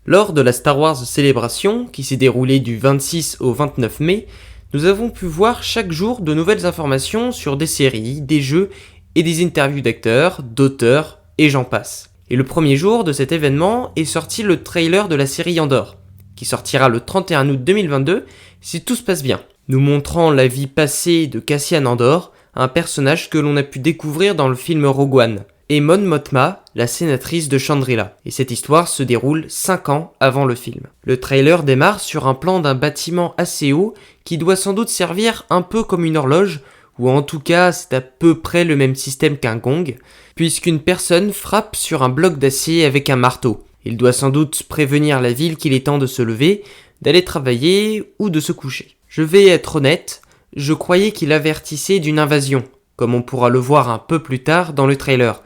Lors de la Star Wars Célébration, qui s'est déroulée du 26 au 29 mai, nous avons pu voir chaque jour de nouvelles informations sur des séries, des jeux et des interviews d'acteurs, d'auteurs et j'en passe. Et le premier jour de cet événement est sorti le trailer de la série Andor, qui sortira le 31 août 2022 si tout se passe bien, nous montrant la vie passée de Cassian Andor, un personnage que l'on a pu découvrir dans le film Rogue One, et Mon Mothma, la sénatrice de Chandrila. Et cette histoire se déroule 5 ans avant le film. Le trailer démarre sur un plan d'un bâtiment assez haut qui doit sans doute servir un peu comme une horloge, ou en tout cas c'est à peu près le même système qu'un gong, puisqu'une personne frappe sur un bloc d'acier avec un marteau. Il doit sans doute prévenir la ville qu'il est temps de se lever, d'aller travailler ou de se coucher. Je vais être honnête, je croyais qu'il avertissait d'une invasion, comme on pourra le voir un peu plus tard dans le trailer.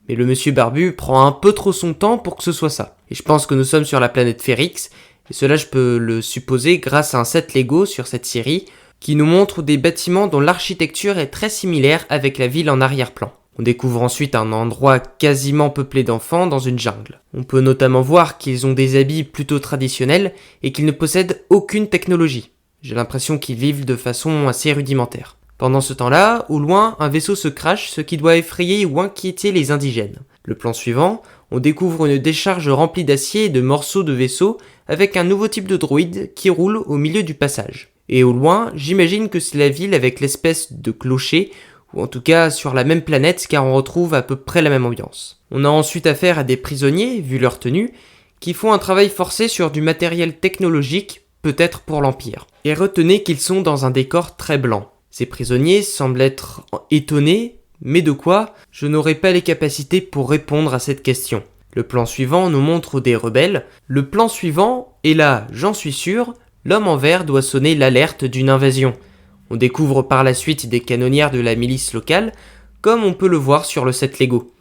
Mais le monsieur barbu prend un peu trop son temps pour que ce soit ça. Et je pense que nous sommes sur la planète Ferrix, et cela je peux le supposer grâce à un set Lego sur cette série, qui nous montre des bâtiments dont l'architecture est très similaire avec la ville en arrière-plan. On découvre ensuite un endroit quasiment peuplé d'enfants dans une jungle. On peut notamment voir qu'ils ont des habits plutôt traditionnels et qu'ils ne possèdent aucune technologie. J'ai l'impression qu'ils vivent de façon assez rudimentaire. Pendant ce temps-là, au loin, un vaisseau se crache, ce qui doit effrayer ou inquiéter les indigènes. Le plan suivant, on découvre une décharge remplie d'acier et de morceaux de vaisseau avec un nouveau type de droïde qui roule au milieu du passage. Et au loin, j'imagine que c'est la ville avec l'espèce de clocher, ou en tout cas sur la même planète car on retrouve à peu près la même ambiance. On a ensuite affaire à des prisonniers, vu leur tenue, qui font un travail forcé sur du matériel technologique, peut-être pour l'Empire. Et retenez qu'ils sont dans un décor très blanc. Ces prisonniers semblent être étonnés, mais de quoi? Je n'aurai pas les capacités pour répondre à cette question. Le plan suivant nous montre des rebelles. Le plan suivant, et là, j'en suis sûr, l'homme en vert doit sonner l'alerte d'une invasion. On découvre par la suite des canonnières de la milice locale, comme on peut le voir sur le set Lego.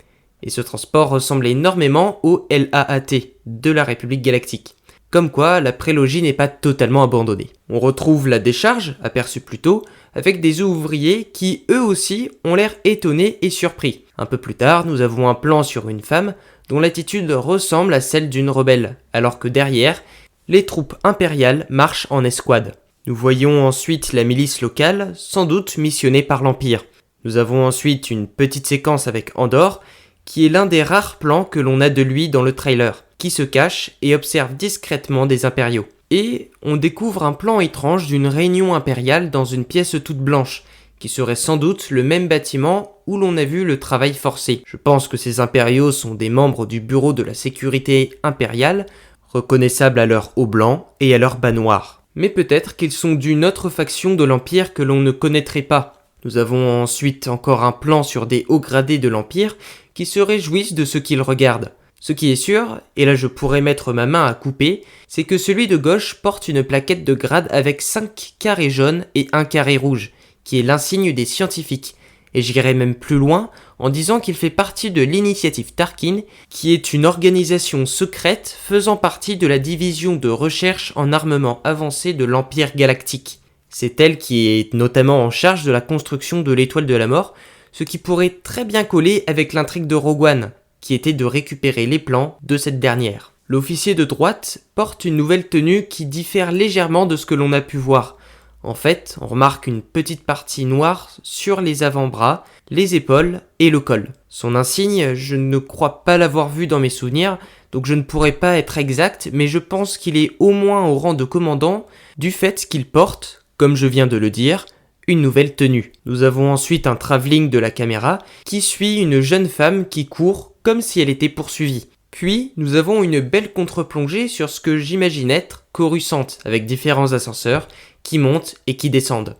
Et ce transport ressemble énormément au LAAT de la République Galactique. Comme quoi, la prélogie n'est pas totalement abandonnée. On retrouve la décharge, aperçue plus tôt, avec des ouvriers qui, eux aussi, ont l'air étonnés et surpris. Un peu plus tard, nous avons un plan sur une femme dont l'attitude ressemble à celle d'une rebelle, alors que derrière, les troupes impériales marchent en escouade. Nous voyons ensuite la milice locale, sans doute missionnée par l'Empire. Nous avons ensuite une petite séquence avec Andor, qui est l'un des rares plans que l'on a de lui dans le trailer, qui se cache et observe discrètement des impériaux. Et on découvre un plan étrange d'une réunion impériale dans une pièce toute blanche, qui serait sans doute le même bâtiment où l'on a vu le travail forcé. Je pense que ces impériaux sont des membres du bureau de la sécurité impériale, reconnaissables à leur haut blanc et à leur bas noir. Mais peut-être qu'ils sont d'une autre faction de l'Empire que l'on ne connaîtrait pas. Nous avons ensuite encore un plan sur des hauts gradés de l'Empire qui se réjouissent de ce qu'ils regardent. Ce qui est sûr, et là je pourrais mettre ma main à couper, c'est que celui de gauche porte une plaquette de grade avec 5 carrés jaunes et 1 carré rouge, qui est l'insigne des scientifiques. Et j'irai même plus loin en disant qu'il fait partie de l'initiative Tarkin, qui est une organisation secrète faisant partie de la division de recherche en armement avancé de l'Empire Galactique. C'est elle qui est notamment en charge de la construction de l'étoile de la mort, ce qui pourrait très bien coller avec l'intrigue de Rogue One, qui était de récupérer les plans de cette dernière. L'officier de droite porte une nouvelle tenue qui diffère légèrement de ce que l'on a pu voir. En fait, on remarque une petite partie noire sur les avant-bras, les épaules et le col. Son insigne, je ne crois pas l'avoir vu dans mes souvenirs, donc je ne pourrais pas être exact, mais je pense qu'il est au moins au rang de commandant du fait qu'il porte, comme je viens de le dire, une nouvelle tenue. Nous avons ensuite un travelling de la caméra qui suit une jeune femme qui court comme si elle était poursuivie. Puis, nous avons une belle contre-plongée sur ce que j'imagine être Coruscant, avec différents ascenseurs qui montent et qui descendent.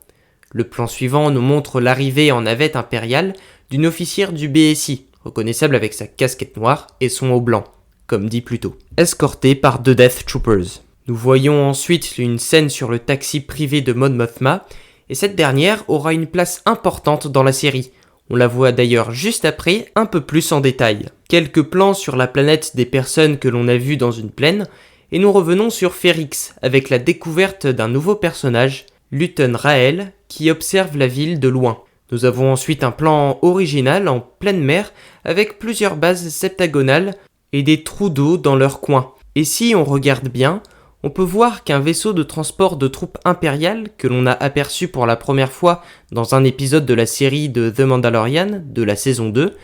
Le plan suivant nous montre l'arrivée en navette impériale d'une officière du BSI, reconnaissable avec sa casquette noire et son haut blanc, comme dit plus tôt, escortée par 2 Death Troopers. Nous voyons ensuite une scène sur le taxi privé de Mon Mothma, et cette dernière aura une place importante dans la série. On la voit d'ailleurs juste après, un peu plus en détail. Quelques plans sur la planète des personnes que l'on a vues dans une plaine, et nous revenons sur Ferrix, avec la découverte d'un nouveau personnage, Luthen Rael, qui observe la ville de loin. Nous avons ensuite un plan original en pleine mer, avec plusieurs bases septagonales et des trous d'eau dans leurs coins. Et si on regarde bien, on peut voir qu'un vaisseau de transport de troupes impériales, que l'on a aperçu pour la première fois dans un épisode de la série de The Mandalorian de la saison 2,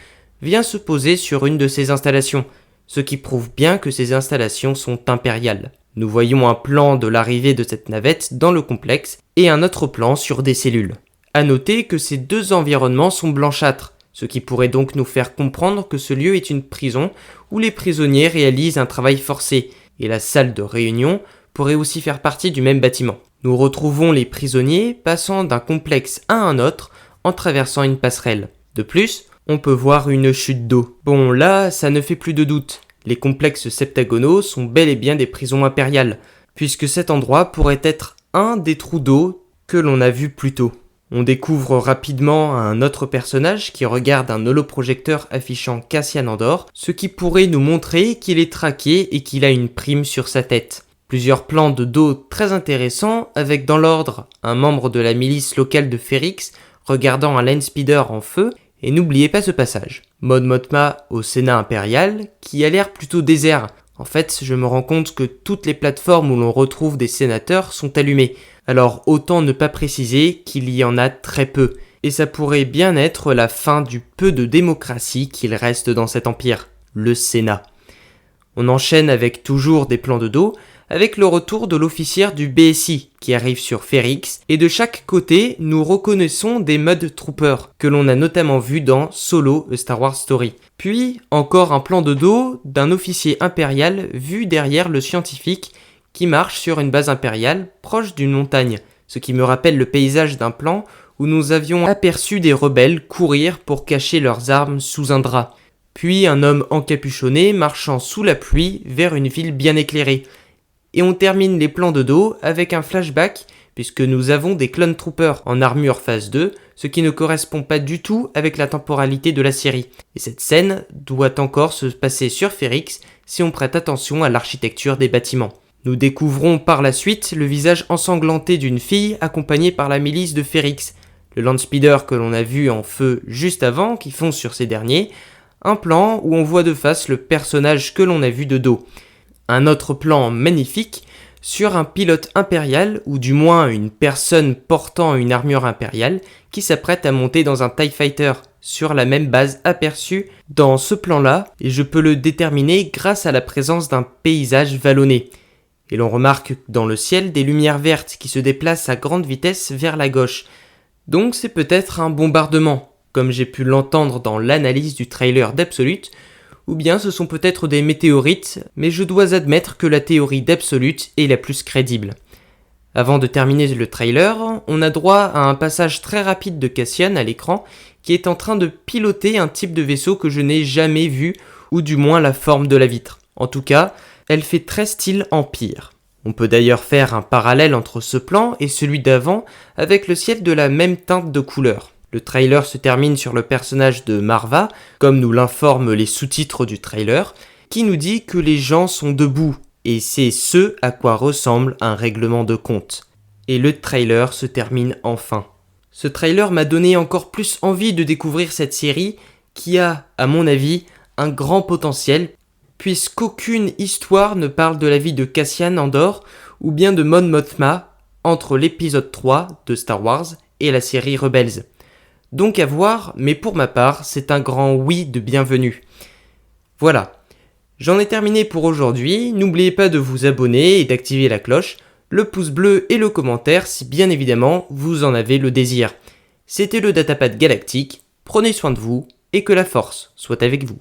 vient se poser sur une de ces installations, ce qui prouve bien que ces installations sont impériales. Nous voyons un plan de l'arrivée de cette navette dans le complexe et un autre plan sur des cellules. À noter que ces deux environnements sont blanchâtres, ce qui pourrait donc nous faire comprendre que ce lieu est une prison où les prisonniers réalisent un travail forcé, et la salle de réunion pourrait aussi faire partie du même bâtiment. Nous retrouvons les prisonniers passant d'un complexe à un autre en traversant une passerelle. De plus, on peut voir une chute d'eau. Bon, là, ça ne fait plus de doute. Les complexes septagonaux sont bel et bien des prisons impériales, puisque cet endroit pourrait être un des trous d'eau que l'on a vu plus tôt. On découvre rapidement un autre personnage qui regarde un holoprojecteur affichant Cassian Andor, ce qui pourrait nous montrer qu'il est traqué et qu'il a une prime sur sa tête. Plusieurs plans de dos très intéressants, avec dans l'ordre un membre de la milice locale de Ferrix regardant un landspeeder en feu, et n'oubliez pas ce passage. Mon Mothma au Sénat impérial, qui a l'air plutôt désert. En fait, je me rends compte que toutes les plateformes où l'on retrouve des sénateurs sont allumées, alors autant ne pas préciser qu'il y en a très peu, et ça pourrait bien être la fin du peu de démocratie qu'il reste dans cet empire, le Sénat. On enchaîne avec toujours des plans de dos, avec le retour de l'officière du BSI qui arrive sur Ferrix, et de chaque côté, nous reconnaissons des Mud Troopers, que l'on a notamment vu dans Solo, A Star Wars Story. Puis, encore un plan de dos d'un officier impérial vu derrière le scientifique qui marche sur une base impériale proche d'une montagne, ce qui me rappelle le paysage d'un plan où nous avions aperçu des rebelles courir pour cacher leurs armes sous un drap. Puis un homme encapuchonné marchant sous la pluie vers une ville bien éclairée. Et on termine les plans de dos avec un flashback puisque nous avons des Clone Troopers en armure phase 2, ce qui ne correspond pas du tout avec la temporalité de la série. Et cette scène doit encore se passer sur Ferrix si on prête attention à l'architecture des bâtiments. Nous découvrons par la suite le visage ensanglanté d'une fille accompagnée par la milice de Ferrix, le landspeeder que l'on a vu en feu juste avant qui fonce sur ces derniers, un plan où on voit de face le personnage que l'on a vu de dos. Un autre plan magnifique sur un pilote impérial, ou du moins une personne portant une armure impériale, qui s'apprête à monter dans un TIE Fighter, sur la même base aperçue dans ce plan-là, et je peux le déterminer grâce à la présence d'un paysage vallonné. Et l'on remarque dans le ciel des lumières vertes qui se déplacent à grande vitesse vers la gauche. Donc c'est peut-être un bombardement, comme j'ai pu l'entendre dans l'analyse du trailer d'Absolute, ou bien ce sont peut-être des météorites, mais je dois admettre que la théorie d'Absolute est la plus crédible. Avant de terminer le trailer, on a droit à un passage très rapide de Cassian à l'écran, qui est en train de piloter un type de vaisseau que je n'ai jamais vu, ou du moins la forme de la vitre. En tout cas, elle fait très style Empire. On peut d'ailleurs faire un parallèle entre ce plan et celui d'avant, avec le ciel de la même teinte de couleur. Le trailer se termine sur le personnage de Marva, comme nous l'informent les sous-titres du trailer, qui nous dit que les gens sont debout, et c'est ce à quoi ressemble un règlement de compte. Et le trailer se termine enfin. Ce trailer m'a donné encore plus envie de découvrir cette série, qui a, à mon avis, un grand potentiel, puisqu'aucune histoire ne parle de la vie de Cassian Andor, ou bien de Mon Mothma, entre l'épisode 3 de Star Wars et la série Rebels. Donc à voir, mais pour ma part, c'est un grand oui de bienvenue. Voilà, j'en ai terminé pour aujourd'hui, n'oubliez pas de vous abonner et d'activer la cloche, le pouce bleu et le commentaire si bien évidemment vous en avez le désir. C'était le Datapad Galactique, prenez soin de vous et que la force soit avec vous.